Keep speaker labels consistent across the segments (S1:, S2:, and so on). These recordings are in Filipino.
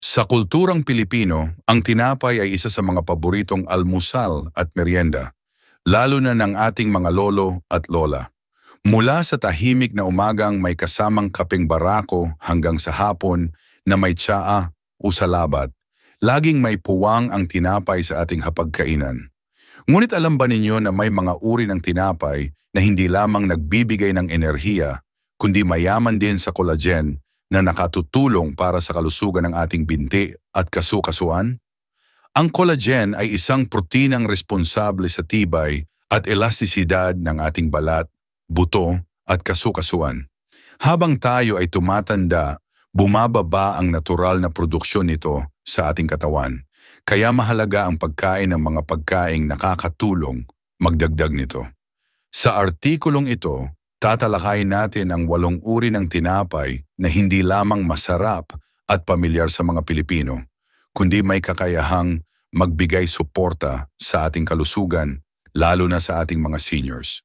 S1: Sa kulturang Pilipino, ang tinapay ay isa sa mga paboritong almusal at merienda, lalo na ng ating mga lolo at lola. Mula sa tahimik na umagang may kasamang kapeng barako hanggang sa hapon na may tsaa o salabat, laging may puwang ang tinapay sa ating hapagkainan. Ngunit alam ba ninyo na may mga uri ng tinapay na hindi lamang nagbibigay ng enerhiya, kundi mayaman din sa collagen na nakatutulong para sa kalusugan ng ating binti at kasukasuan? Ang collagen ay isang proteinang responsable sa tibay at elastisidad ng ating balat, buto at kasukasuan. Habang tayo ay tumatanda, bumababa ang natural na produksyon nito sa ating katawan. Kaya mahalaga ang pagkain ng mga pagkaing nakakatulong magdagdag nito. Sa artikulong ito, tatalakayin natin ang 8 uri ng tinapay na hindi lamang masarap at pamilyar sa mga Pilipino, kundi may kakayahang magbigay suporta sa ating kalusugan, lalo na sa ating mga seniors.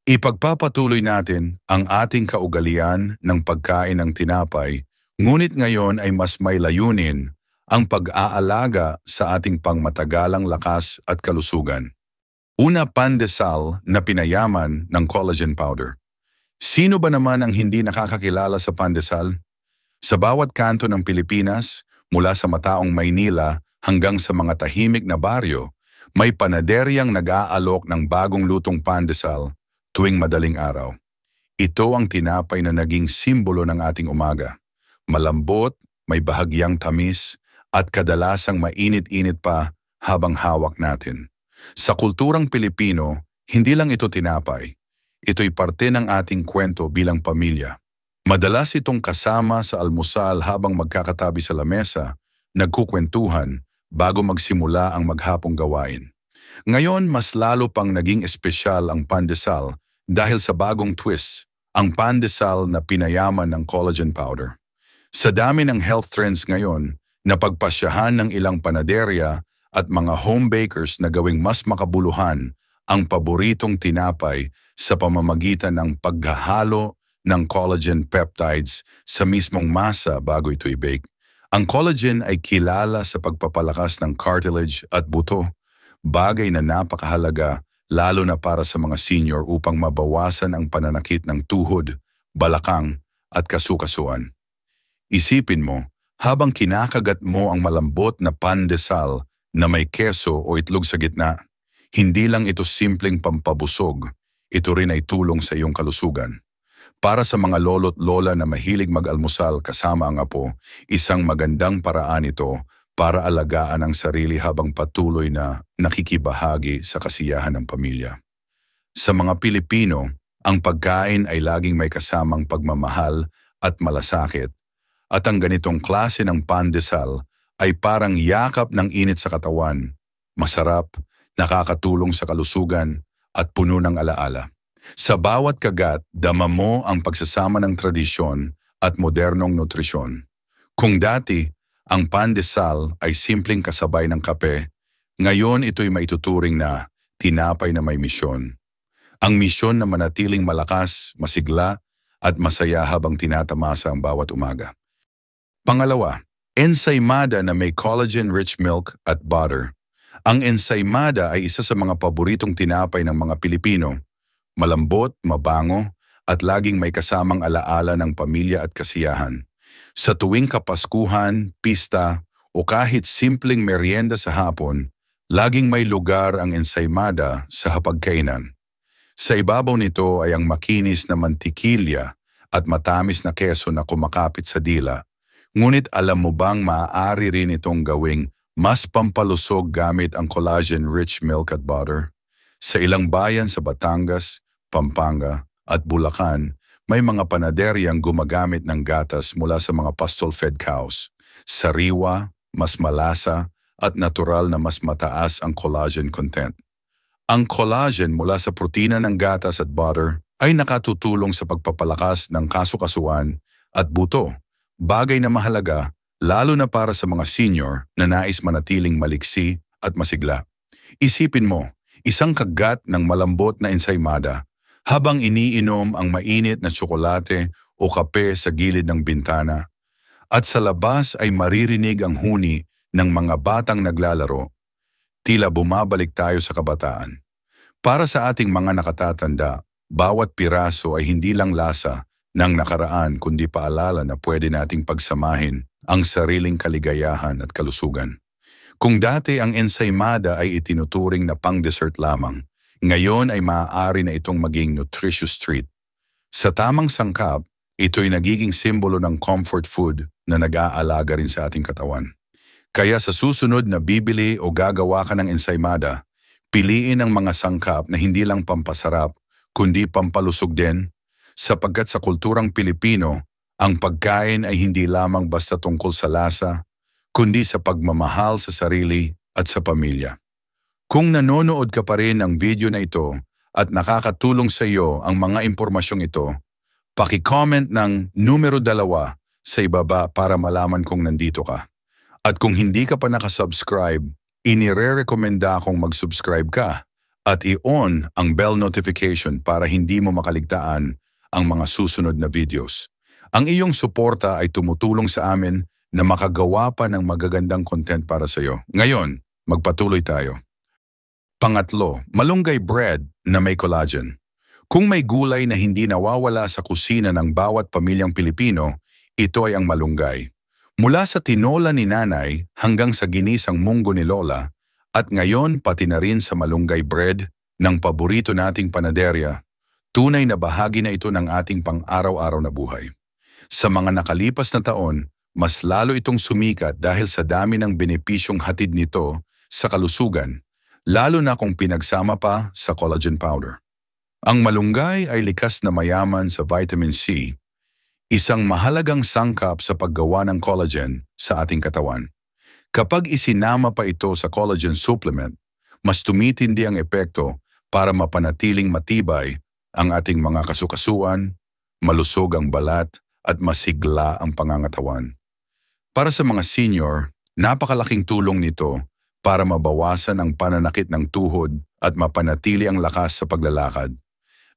S1: Ipagpapatuloy natin ang ating kaugalian ng pagkain ng tinapay, ngunit ngayon ay mas may layunin ang pag-aalaga sa ating pangmatagalang lakas at kalusugan. Una, pandesal na pinayaman ng collagen powder. Sino ba naman ang hindi nakakakilala sa pandesal? Sa bawat kanto ng Pilipinas, mula sa mataong Maynila hanggang sa mga tahimik na baryo, may panaderyang nag-aalok ng bagong lutong pandesal tuwing madaling araw. Ito ang tinapay na naging simbolo ng ating umaga. Malambot, may bahagyang tamis, at kadalasang mainit-init pa habang hawak natin. Sa kulturang Pilipino, hindi lang ito tinapay. Ito'y parte ng ating kwento bilang pamilya. Madalas itong kasama sa almusal habang magkakatabi sa lamesa, nagkukwentuhan bago magsimula ang maghapong gawain. Ngayon, mas lalo pang naging espesyal ang pandesal dahil sa bagong twist, ang pandesal na pinayaman ng collagen powder. Sa dami ng health trends ngayon, napagpasyahan ng ilang panaderya at mga home bakers na gawing mas makabuluhan ang paboritong tinapay sa pamamagitan ng paghahalo ng collagen peptides sa mismong masa bago ito i-bake. Ang collagen ay kilala sa pagpapalakas ng cartilage at buto, bagay na napakahalaga lalo na para sa mga senior upang mabawasan ang pananakit ng tuhod, balakang at kasukasuan. Isipin mo, habang kinakagat mo ang malambot na pandesal na may keso o itlog sa gitna, hindi lang ito simpleng pampabusog, ito rin ay tulong sa iyong kalusugan. Para sa mga lolo't lola na mahilig mag-almusal kasama ang apo, isang magandang paraan ito para alagaan ang sarili habang patuloy na nakikibahagi sa kasiyahan ng pamilya. Sa mga Pilipino, ang pagkain ay laging may kasamang pagmamahal at malasakit, at ang ganitong klase ng pandesal ay parang yakap ng init sa katawan, masarap, nakakatulong sa kalusugan at puno ng alaala. Sa bawat kagat, dama mo ang pagsasama ng tradisyon at modernong nutrisyon. Kung dati, ang pandesal ay simpleng kasabay ng kape, ngayon ito'y maituturing na tinapay na may misyon. Ang misyon na manatiling malakas, masigla at masaya habang tinatamasa ang bawat umaga. Pangalawa, ensaymada na may collagen-rich milk at butter. Ang ensaymada ay isa sa mga paboritong tinapay ng mga Pilipino. Malambot, mabango, at laging may kasamang alaala ng pamilya at kasiyahan. Sa tuwing Kapaskuhan, pista, o kahit simpleng merienda sa hapon, laging may lugar ang ensaymada sa hapagkainan. Sa ibabaw nito ay ang makinis na mantikilya at matamis na keso na kumakapit sa dila. Ngunit alam mo bang maaari rin itong gawing mas pampalusog gamit ang collagen-rich milk at butter? Sa ilang bayan sa Batangas, Pampanga at Bulacan, may mga panaderyang gumagamit ng gatas mula sa mga pasture-fed cows. Sariwa, mas malasa at natural na mas mataas ang collagen content. Ang collagen mula sa protina ng gatas at butter ay nakatutulong sa pagpapalakas ng kasukasuan at buto, bagay na mahalaga lalo na para sa mga senior na nais manatiling maliksi at masigla. Isipin mo, isang kagat ng malambot na ensaymada habang iniinom ang mainit na tsokolate o kape sa gilid ng bintana. At sa labas ay maririnig ang huni ng mga batang naglalaro, tila bumabalik tayo sa kabataan. Para sa ating mga nakatatanda, bawat piraso ay hindi lang lasa ng nakaraan kundi paalala na pwede nating pagsamahin ang sariling kaligayahan at kalusugan. Kung dati ang ensaymada ay itinuturing na pang-dessert lamang, ngayon ay maaari na itong maging nutritious treat. Sa tamang sangkap, ito'y nagiging simbolo ng comfort food na nag-aalaga rin sa ating katawan. Kaya sa susunod na bibili o gagawa ka ng ensaymada, piliin ang mga sangkap na hindi lang pampasarap, kundi pampalusog din, sapagkat sa kulturang Pilipino, ang pagkain ay hindi lamang basta tungkol sa lasa, kundi sa pagmamahal sa sarili at sa pamilya. Kung nanonood ka pa rin ng video na ito at nakakatulong sa iyo ang mga impormasyong ito, paki-comment ng numero 2 sa ibaba para malaman kung nandito ka. At kung hindi ka pa nakasubscribe, inire-rekomenda akong mag-subscribe ka at i-on ang bell notification para hindi mo makaligtaan ang mga susunod na videos. Ang iyong suporta ay tumutulong sa amin na makagawa pa ng magagandang content para sa iyo. Ngayon, magpatuloy tayo. Pangatlo, malunggay bread na may collagen. Kung may gulay na hindi nawawala sa kusina ng bawat pamilyang Pilipino, ito ay ang malunggay. Mula sa tinola ni nanay hanggang sa ginisang munggo ni lola, at ngayon pati na rin sa malunggay bread ng paborito nating panaderya, tunay na bahagi na ito ng ating pang-araw-araw na buhay. Sa mga nakalipas na taon, mas lalo itong sumikat dahil sa dami ng benepisyong hatid nito sa kalusugan, lalo na kung pinagsama pa sa collagen powder. Ang malunggay ay likas na mayaman sa vitamin C, isang mahalagang sangkap sa paggawa ng collagen sa ating katawan. Kapag isinama pa ito sa collagen supplement, mas tumitindi ang epekto para mapanatiling matibay ang ating mga kasukasuan, malusog ang balat at masigla ang pangangatawan. Para sa mga senior, napakalaking tulong nito para mabawasan ang pananakit ng tuhod at mapanatili ang lakas sa paglalakad.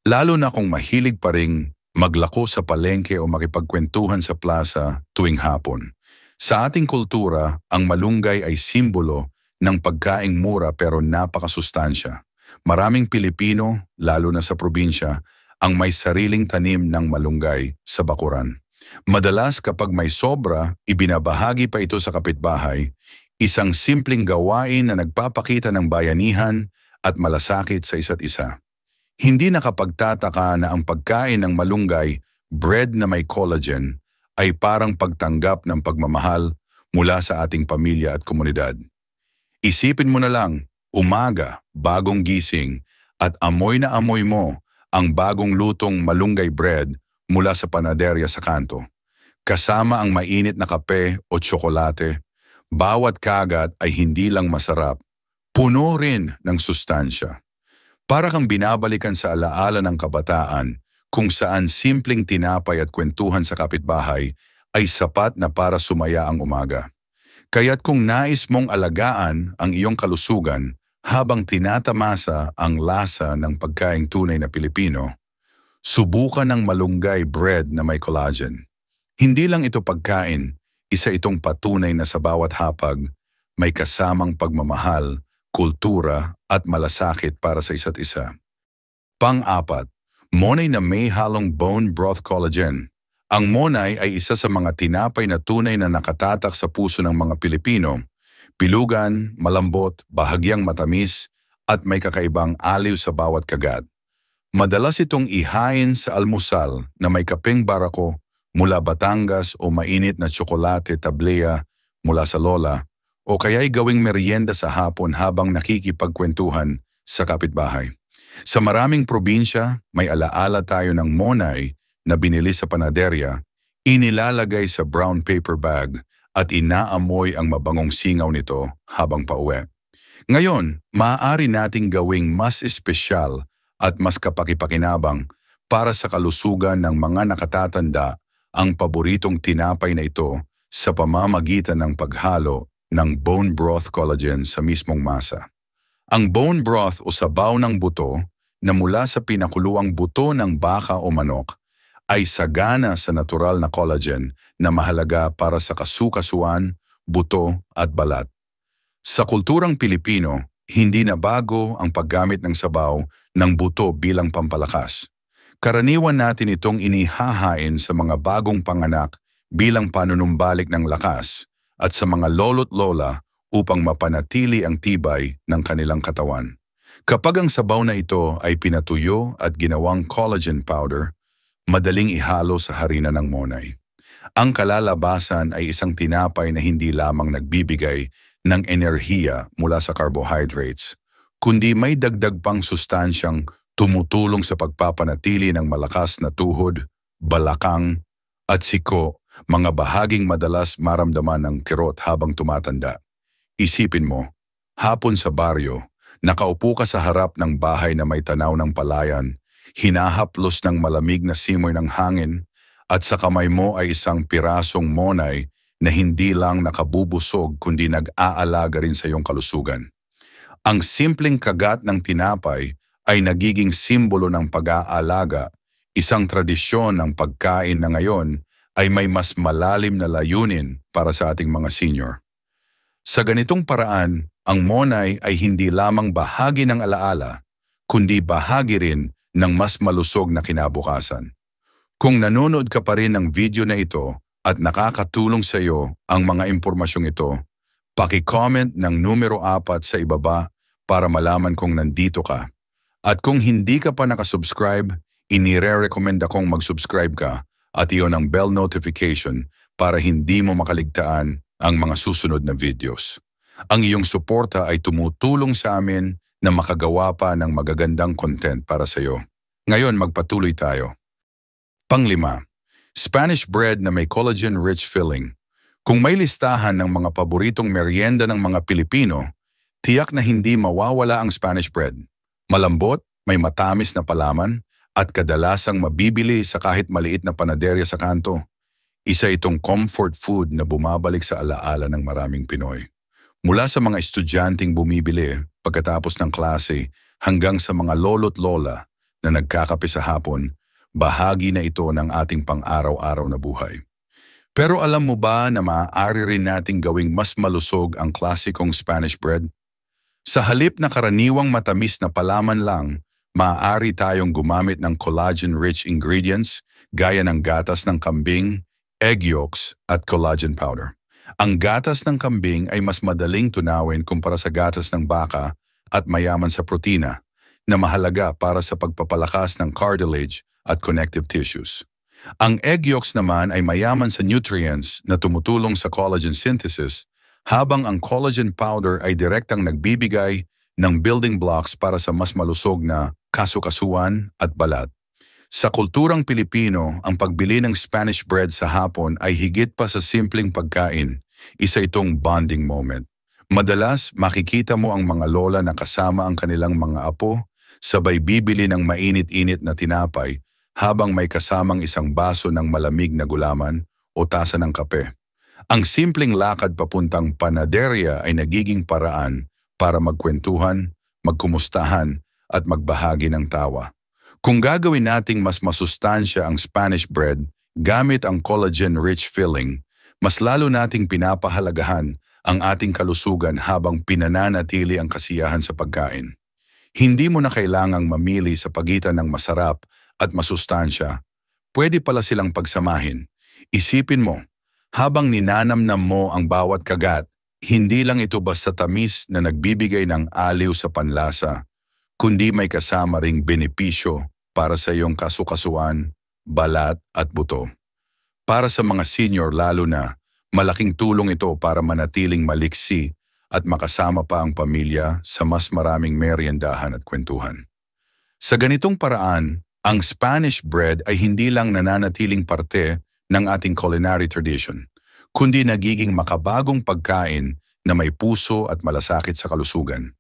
S1: Lalo na kung mahilig pa ring maglako sa palengke o makipagkwentuhan sa plaza tuwing hapon. Sa ating kultura, ang malunggay ay simbolo ng pagkaing mura pero napakasustansya. Maraming Pilipino, lalo na sa probinsya, ang may sariling tanim ng malunggay sa bakuran. Madalas kapag may sobra, ibinabahagi pa ito sa kapitbahay, isang simpleng gawain na nagpapakita ng bayanihan at malasakit sa isa't isa. Hindi nakapagtataka na ang pagkain ng malunggay, bread na may collagen, ay parang pagtanggap ng pagmamahal mula sa ating pamilya at komunidad. Isipin mo na lang, umaga, bagong gising, at amoy na amoy mo ang bagong lutong malunggay bread mula sa panaderya sa kanto. Kasama ang mainit na kape o tsokolate, bawat kagat ay hindi lang masarap, puno rin ng sustansya. Para kang binabalikan sa alaala ng kabataan kung saan simpleng tinapay at kwentuhan sa kapitbahay ay sapat na para sumaya ang umaga. Kaya't kung nais mong alagaan ang iyong kalusugan habang tinatamasa ang lasa ng pagkaing tunay na Pilipino, subukan ng malunggay bread na may collagen. Hindi lang ito pagkain, isa itong patunay na sa bawat hapag, may kasamang pagmamahal, kultura at malasakit para sa isa't isa. Pang-apat, monay na may halong bone broth collagen. Ang monay ay isa sa mga tinapay na tunay na nakatatak sa puso ng mga Pilipino. Pilugan, malambot, bahagyang matamis, at may kakaibang aliw sa bawat kagat. Madalas itong ihain sa almusal na may kapeng barako mula Batangas o mainit na tsokolate tablea mula sa lola o kaya'y gawing merienda sa hapon habang nakikipagkwentuhan sa kapitbahay. Sa maraming probinsya, may alaala tayo ng monay na binili sa panaderya, inilalagay sa brown paper bag at inaamoy ang mabangong singaw nito habang pauwi. Ngayon, maaari nating gawing mas espesyal at mas kapakipakinabang para sa kalusugan ng mga nakatatanda ang paboritong tinapay na ito sa pamamagitan ng paghalo ng bone broth collagen sa mismong masa. Ang bone broth o sabaw ng buto na mula sa pinakuluang buto ng baka o manok ay sagana sa natural na collagen na mahalaga para sa kasukasuan, buto at balat. Sa kulturang Pilipino, hindi na bago ang paggamit ng sabaw ng buto bilang pampalakas. Karaniwan natin itong inihahain sa mga bagong panganak bilang panunumbalik ng lakas at sa mga lolo't lola upang mapanatili ang tibay ng kanilang katawan. Kapag ang sabaw na ito ay pinatuyo at ginawang collagen powder, madaling ihalo sa harina ng monay. Ang kalalabasan ay isang tinapay na hindi lamang nagbibigay ng enerhiya mula sa carbohydrates, kundi may dagdag pang sustansyang tumutulong sa pagpapanatili ng malakas na tuhod, balakang, at siko, mga bahaging madalas maramdaman ng kirot habang tumatanda. Isipin mo, hapon sa baryo, nakaupo ka sa harap ng bahay na may tanaw ng palayan, hinahaplos ng malamig na simoy ng hangin, at sa kamay mo ay isang pirasong monay na hindi lang nakabubusog kundi nag-aalaga rin sa iyong kalusugan. Ang simpleng kagat ng tinapay ay nagiging simbolo ng pag-aalaga, isang tradisyon ng pagkain na ngayon ay may mas malalim na layunin para sa ating mga senior. Sa ganitong paraan, ang monay ay hindi lamang bahagi ng alaala, kundi bahagi rin ng mas malusog na kinabukasan. Kung nanonood ka pa rin ng video na ito at nakakatulong sa iyo ang mga impormasyong ito, paki-comment ng numero 4 sa ibaba para malaman kung nandito ka. At kung hindi ka pa nakasubscribe, inire-recommend akong mag-subscribe ka at iyon ang bell notification para hindi mo makaligtaan ang mga susunod na videos. Ang iyong suporta ay tumutulong sa amin na makagawa pa ng magagandang content para sa iyo. Ngayon magpatuloy tayo. Panglima, Spanish bread na may collagen-rich filling. Kung may listahan ng mga paboritong merienda ng mga Pilipino, tiyak na hindi mawawala ang Spanish bread. Malambot, may matamis na palaman, at kadalasang mabibili sa kahit maliit na panaderya sa kanto. Isa itong comfort food na bumabalik sa alaala ng maraming Pinoy. Mula sa mga estudyanteng bumibili pagkatapos ng klase hanggang sa mga lolo't lola na nagkakape sa hapon, bahagi na ito ng ating pang-araw-araw na buhay. Pero alam mo ba na maaari rin nating gawing mas malusog ang klasikong Spanish bread? Sa halip na karaniwang matamis na palaman lang, maaari tayong gumamit ng collagen-rich ingredients gaya ng gatas ng kambing, egg yolks at collagen powder. Ang gatas ng kambing ay mas madaling tunawin kumpara sa gatas ng baka at mayaman sa protina na mahalaga para sa pagpapalakas ng cartilage at connective tissues. Ang egg yolks naman ay mayaman sa nutrients na tumutulong sa collagen synthesis habang ang collagen powder ay direktang nagbibigay ng building blocks para sa mas malusog na kasukasuan at balat. Sa kulturang Pilipino, ang pagbili ng Spanish bread sa hapon ay higit pa sa simpleng pagkain. Isa itong bonding moment. Madalas, makikita mo ang mga lola na kasama ang kanilang mga apo, sabay bibili ng mainit-init na tinapay habang may kasamang isang baso ng malamig na gulaman o tasa ng kape. Ang simpleng lakad papuntang panaderya ay nagiging paraan para magkwentuhan, magkumustahan at magbahagi ng tawa. Kung gagawin nating mas masustansya ang Spanish bread gamit ang collagen-rich filling, mas lalo nating pinapahalagahan ang ating kalusugan habang pinananatili ang kasiyahan sa pagkain. Hindi mo na kailangang mamili sa pagitan ng masarap at masustansya. Pwede pala silang pagsamahin. Isipin mo, habang ninanamnam mo ang bawat kagat, hindi lang ito basta tamis na nagbibigay ng aliw sa panlasa, kundi may kasama ring benepisyo para sa iyong kasukasuan, balat at buto. Para sa mga senior lalo na, malaking tulong ito para manatiling maliksi at makasama pa ang pamilya sa mas maraming meriendahan at kwentuhan. Sa ganitong paraan, ang Spanish bread ay hindi lang nananatiling parte ng ating culinary tradition, kundi nagiging makabagong pagkain na may puso at malasakit sa kalusugan.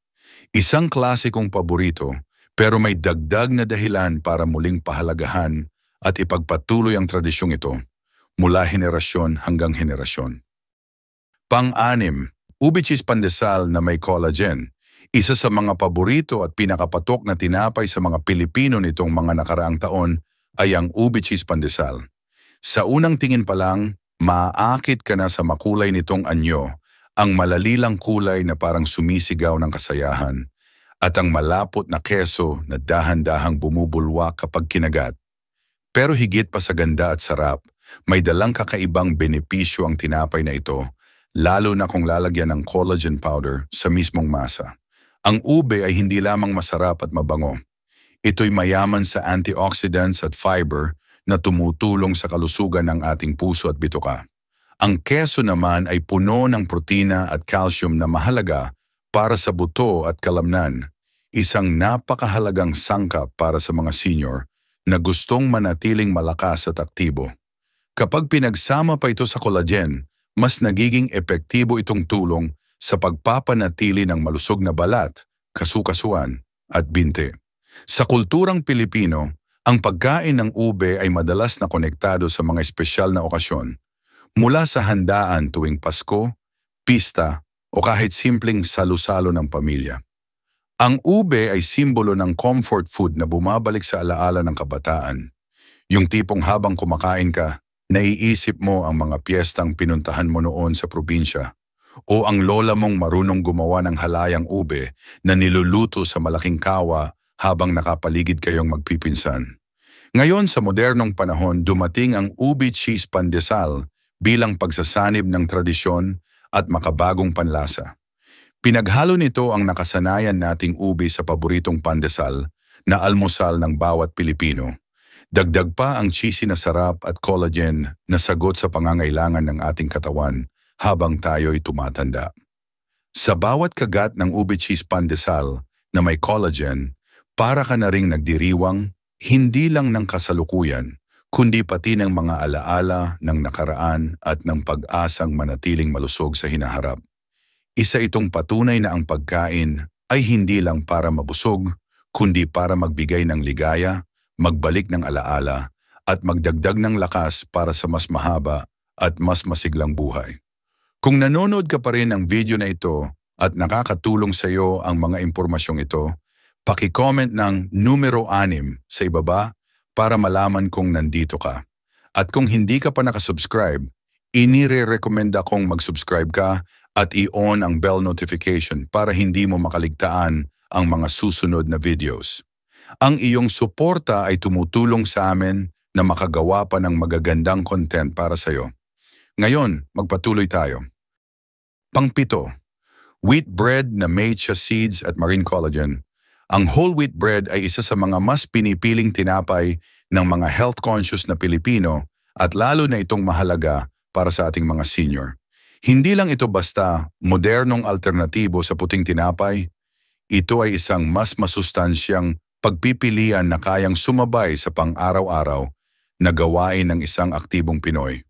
S1: Isang klasikong paborito pero may dagdag na dahilan para muling pahalagahan at ipagpatuloy ang tradisyong ito mula henerasyon hanggang henerasyon. Pang-anim, ube cheese pandesal na may collagen. Isa sa mga paborito at pinakapatok na tinapay sa mga Pilipino nitong mga nakaraang taon ay ang ube cheese pandesal. Sa unang tingin pa lang, maaakit ka na sa makulay nitong anyo, ang malalilang kulay na parang sumisigaw ng kasayahan, at ang malapot na keso na dahan-dahang bumubulwak kapag kinagat. Pero higit pa sa ganda at sarap, may dalang kakaibang benepisyo ang tinapay na ito, lalo na kung lalagyan ng collagen powder sa mismong masa. Ang ube ay hindi lamang masarap at mabango. Ito'y mayaman sa antioxidants at fiber na tumutulong sa kalusugan ng ating puso at bituka. Ang keso naman ay puno ng protina at calcium na mahalaga para sa buto at kalamnan, isang napakahalagang sangkap para sa mga senior na gustong manatiling malakas at aktibo. Kapag pinagsama pa ito sa collagen, mas nagiging epektibo itong tulong sa pagpapanatili ng malusog na balat, kasukasuan at binte. Sa kulturang Pilipino, ang pagkain ng ube ay madalas na konektado sa mga espesyal na okasyon, mula sa handaan tuwing Pasko, pista o kahit simpleng salu-salo ng pamilya. Ang ube ay simbolo ng comfort food na bumabalik sa alaala ng kabataan. Yung tipong habang kumakain ka, naiisip mo ang mga piyestang pinuntahan mo noon sa probinsya o ang lola mong marunong gumawa ng halayang ube na niluluto sa malaking kawa habang nakapaligid kayong magpipinsan. Ngayon sa modernong panahon, dumating ang ube cheese pandesal bilang pagsasanib ng tradisyon at makabagong panlasa. Pinaghalo nito ang nakasanayan nating ube sa paboritong pandesal na almusal ng bawat Pilipino. Dagdag pa ang cheesy na sarap at collagen na sagot sa pangangailangan ng ating katawan habang tayo'y tumatanda. Sa bawat kagat ng ube cheese pandesal na may collagen, para ka na ring nagdiriwang hindi lang ng kasalukuyan, kundi pati ng mga alaala ng nakaraan at ng pag-asang manatiling malusog sa hinaharap. Isa itong patunay na ang pagkain ay hindi lang para mabusog, kundi para magbigay ng ligaya, magbalik ng alaala, at magdagdag ng lakas para sa mas mahaba at mas masiglang buhay. Kung nanonood ka pa rin ng video na ito at nakakatulong sa iyo ang mga impormasyong ito, paki-comment ng numero 6 sa ibaba para malaman kung nandito ka. At kung hindi ka pa nakasubscribe, inire-recommenda kong mag-subscribe ka at i-on ang bell notification para hindi mo makaligtaan ang mga susunod na videos. Ang iyong suporta ay tumutulong sa amin na makagawa pa ng magagandang content para sa iyo. Ngayon, magpatuloy tayo. Pang-7, wheat bread na may chia seeds at marine collagen. Ang whole wheat bread ay isa sa mga mas pinipiling tinapay ng mga health-conscious na Pilipino at lalo na itong mahalaga para sa ating mga senior. Hindi lang ito basta modernong alternatibo sa puting tinapay, ito ay isang mas masustansyang pagpipilian na kayang sumabay sa pang-araw-araw na gawain ng isang aktibong Pinoy.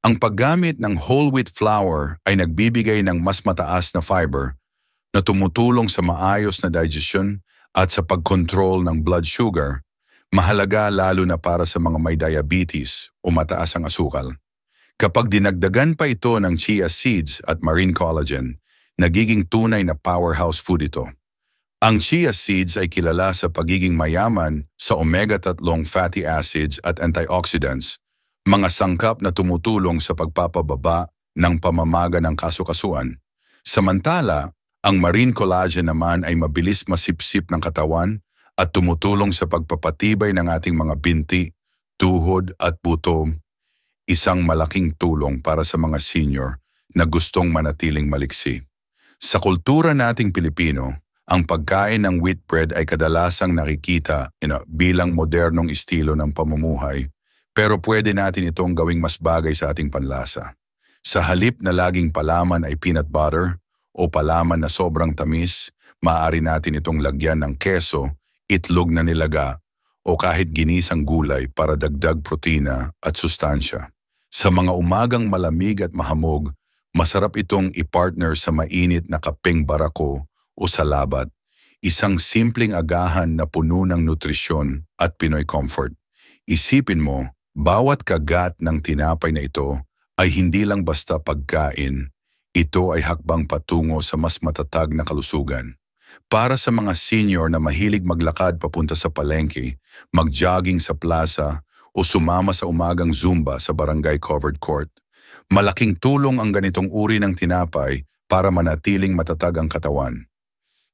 S1: Ang paggamit ng whole wheat flour ay nagbibigay ng mas mataas na fiber na tumutulong sa maayos na digestion at sa pagkontrol ng blood sugar, mahalaga lalo na para sa mga may diabetes o mataas ang asukal. Kapag dinagdagan pa ito ng chia seeds at marine collagen, nagiging tunay na powerhouse food ito. Ang chia seeds ay kilala sa pagiging mayaman sa omega-3 fatty acids at antioxidants, mga sangkap na tumutulong sa pagpapababa ng pamamaga ng kasukasuan. Samantala, ang marine collagen naman ay mabilis masipsip ng katawan at tumutulong sa pagpapatibay ng ating mga binti, tuhod at buto, isang malaking tulong para sa mga senior na gustong manatiling maliksi. Sa kultura nating Pilipino, ang pagkain ng wheat bread ay kadalasang nakikita bilang modernong estilo ng pamumuhay, pero pwede natin itong gawing mas bagay sa ating panlasa. Sa halip na laging palaman ay peanut butter o palaman na sobrang tamis, maaari natin itong lagyan ng keso, itlog na nilaga o kahit ginisang gulay para dagdag protina at sustansya. Sa mga umagang malamig at mahamog, masarap itong i-partner sa mainit na kapeng barako o salabat, isang simpleng agahan na puno ng nutrisyon at Pinoy comfort. Isipin mo, bawat kagat ng tinapay na ito ay hindi lang basta pagkain, ito ay hakbang patungo sa mas matatag na kalusugan. Para sa mga senior na mahilig maglakad papunta sa palengke, mag-jogging sa plaza, o sumama sa umagang Zumba sa barangay covered court, malaking tulong ang ganitong uri ng tinapay para manatiling matatag ang katawan.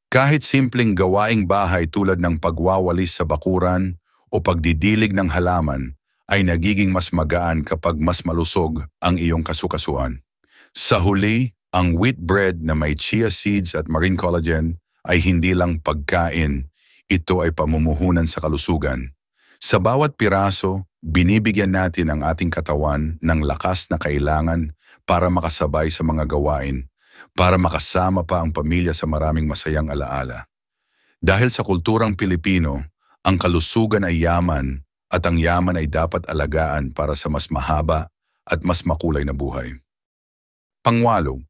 S1: Kahit simpleng gawaing bahay tulad ng pagwawalis sa bakuran o pagdidilig ng halaman ay nagiging mas magaan kapag mas malusog ang iyong kasukasuan. Sa huli, ang wheat bread na may chia seeds at marine collagen ay hindi lang pagkain, ito ay pamumuhunan sa kalusugan. Sa bawat piraso, binibigyan natin ang ating katawan ng lakas na kailangan para makasabay sa mga gawain, para makasama pa ang pamilya sa maraming masayang alaala. Dahil sa kulturang Pilipino, ang kalusugan ay yaman at ang yaman ay dapat alagaan para sa mas mahaba at mas makulay na buhay. Pangwalo,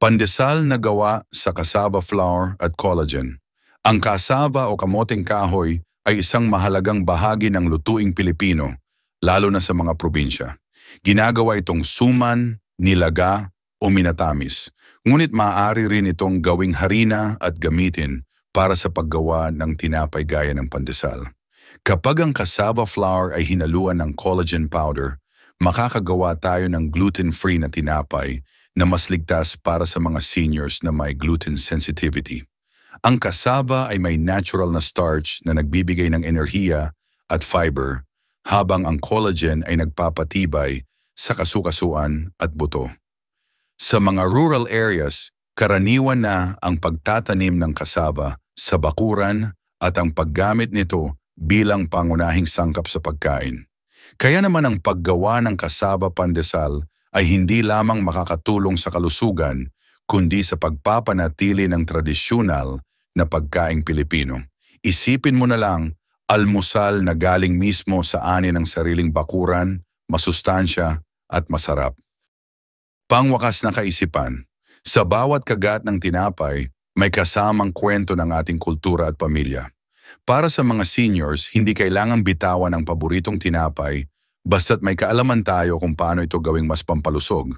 S1: pandesal na gawa sa cassava flour at collagen. Ang cassava o kamoteng kahoy ay isang mahalagang bahagi ng lutuing Pilipino, lalo na sa mga probinsya. Ginagawa itong suman, nilaga o minatamis, ngunit maaari rin itong gawing harina at gamitin para sa paggawa ng tinapay gaya ng pandesal. Kapag ang cassava flour ay hinaluan ng collagen powder, makakagawa tayo ng gluten-free na tinapay na mas ligtas para sa mga seniors na may gluten sensitivity. Ang cassava ay may natural na starch na nagbibigay ng enerhiya at fiber, habang ang collagen ay nagpapatibay sa kasukasuan at buto. Sa mga rural areas, karaniwan na ang pagtatanim ng cassava sa bakuran at ang paggamit nito bilang pangunahing sangkap sa pagkain. Kaya naman ang paggawa ng cassava pandesal ay hindi lamang makakatulong sa kalusugan, kundi sa pagpapanatili ng tradisyonal na pagkaing Pilipino. Isipin mo na lang, almusal na galing mismo sa ani ng sariling bakuran, masustansya at masarap. Pangwakas na kaisipan, sa bawat kagat ng tinapay, may kasamang kwento ng ating kultura at pamilya. Para sa mga seniors, hindi kailangang bitawan ang paboritong tinapay basta't may kaalaman tayo kung paano ito gawing mas pampalusog.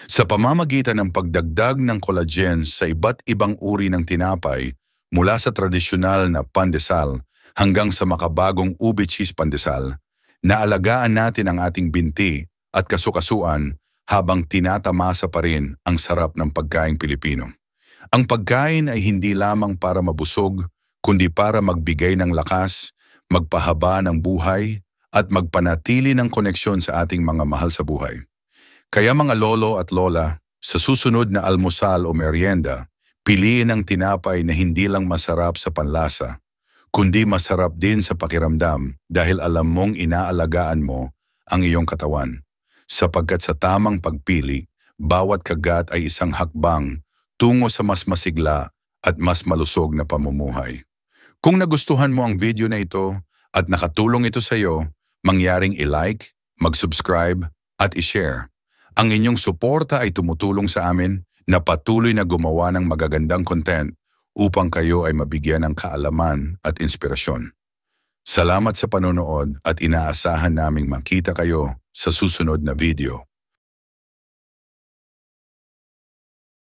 S1: Sa pamamagitan ng pagdagdag ng collagen sa iba't ibang uri ng tinapay, mula sa tradisyonal na pandesal hanggang sa makabagong ube cheese pandesal, naalagaan natin ang ating binti at kasukasuan habang tinatamasa pa rin ang sarap ng pagkaing Pilipino. Ang pagkain ay hindi lamang para mabusog, kundi para magbigay ng lakas, magpahaba ng buhay, at magpanatili ng koneksyon sa ating mga mahal sa buhay. Kaya mga lolo at lola, sa susunod na almusal o merienda, piliin ang tinapay na hindi lang masarap sa panlasa, kundi masarap din sa pakiramdam dahil alam mong inaalagaan mo ang iyong katawan. Sapagkat sa tamang pagpili, bawat kagat ay isang hakbang tungo sa mas masigla at mas malusog na pamumuhay. Kung nagustuhan mo ang video na ito at nakatulong ito sa iyo, mangyaring i-like, mag-subscribe at i-share. Ang inyong suporta ay tumutulong sa amin na patuloy na gumawa ng magagandang content upang kayo ay mabigyan ng kaalaman at inspirasyon. Salamat sa panonood at inaasahan naming makita kayo sa susunod na video.